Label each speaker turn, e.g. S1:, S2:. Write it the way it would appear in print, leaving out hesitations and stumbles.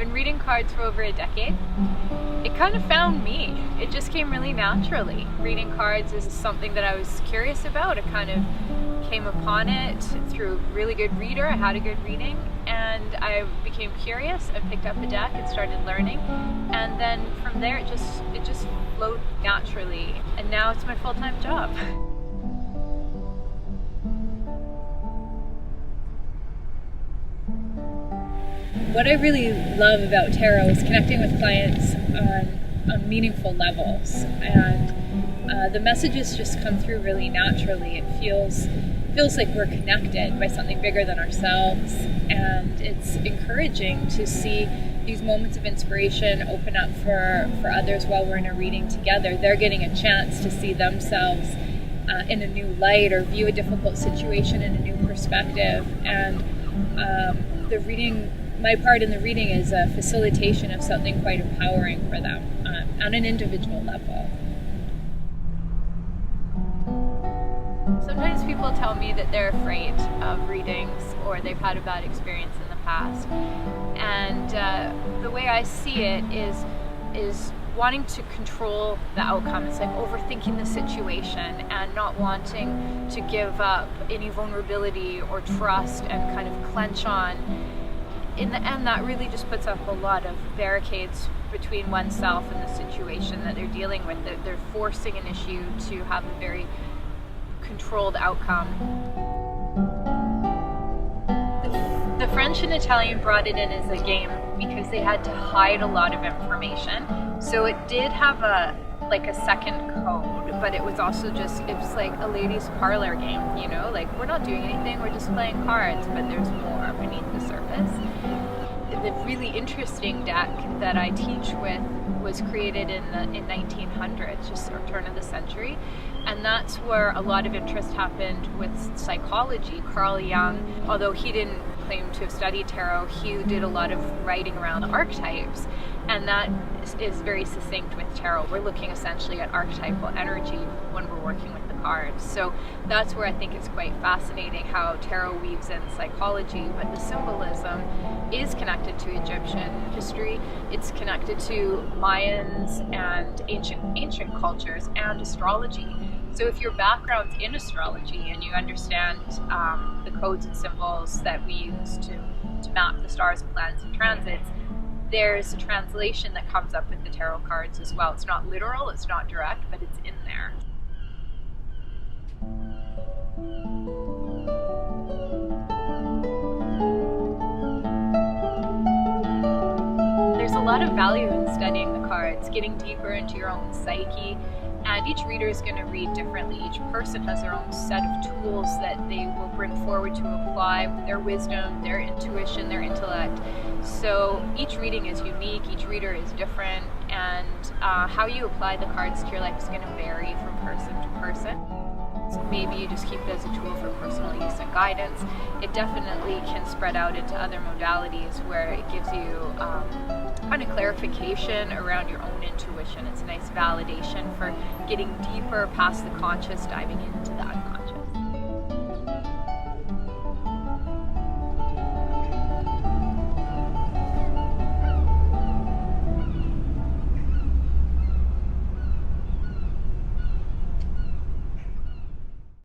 S1: been reading cards for over a decade. It kind of found me. It just came really naturally. Reading cards is something that I was curious about. I kind of came upon it through a really good reader. I had a good reading, and I became curious and picked up a deck and started learning. And then from there, it just flowed naturally. And now it's my full-time job. What I really love about tarot is connecting with clients on meaningful levels, and the messages just come through really naturally. It feels like we're connected by something bigger than ourselves, and it's encouraging to see these moments of inspiration open up for others while we're in a reading together. They're getting a chance to see themselves in a new light, or view a difficult situation in a new perspective, and my part in the reading is a facilitation of something quite empowering for them on an individual level. Sometimes people tell me that they're afraid of readings, or they've had a bad experience in the past. And the way I see it is wanting to control the outcome. It's like overthinking the situation and not wanting to give up any vulnerability or trust and kind of clench on. In the end, that really just puts up a lot of barricades between oneself and the situation that they're dealing with. They're forcing an issue to have a very controlled outcome. The French and Italian brought it in as a game because they had to hide a lot of information. So it did have a second code, but it was also it's like a ladies' parlor game, you know? Like, we're not doing anything, we're just playing cards, but there's more beneath the surface. The really interesting deck that I teach with was created in 1900s, just sort of turn of the century, and that's where a lot of interest happened with psychology. Carl Jung, although he didn't claim to have studied tarot, he did a lot of writing around the archetypes, and that is very succinct with tarot. We're looking essentially at archetypal energy when we're working with the cards. So that's where I think it's quite fascinating how tarot weaves in psychology, but the symbolism is connected to Egyptian history. It's connected to Mayans and ancient cultures and astrology. So if your background's in astrology and you understand the codes and symbols that we use to map the stars and planets and transits, there's a translation that comes up with the tarot cards as well. It's not literal, it's not direct, but it's in there. There's a lot of value in studying the cards, getting deeper into your own psyche, and each reader is going to read differently. Each person has their own set of tools that they will bring forward to apply their wisdom, their intuition, their intellect. So each reading is unique, each reader is different, and how you apply the cards to your life is going to vary from person to person. So maybe you just keep it as a tool for personal use and guidance. It definitely can spread out into other modalities where it gives you kind of clarification around your own intuition. It's a nice validation for getting deeper past the conscious, diving in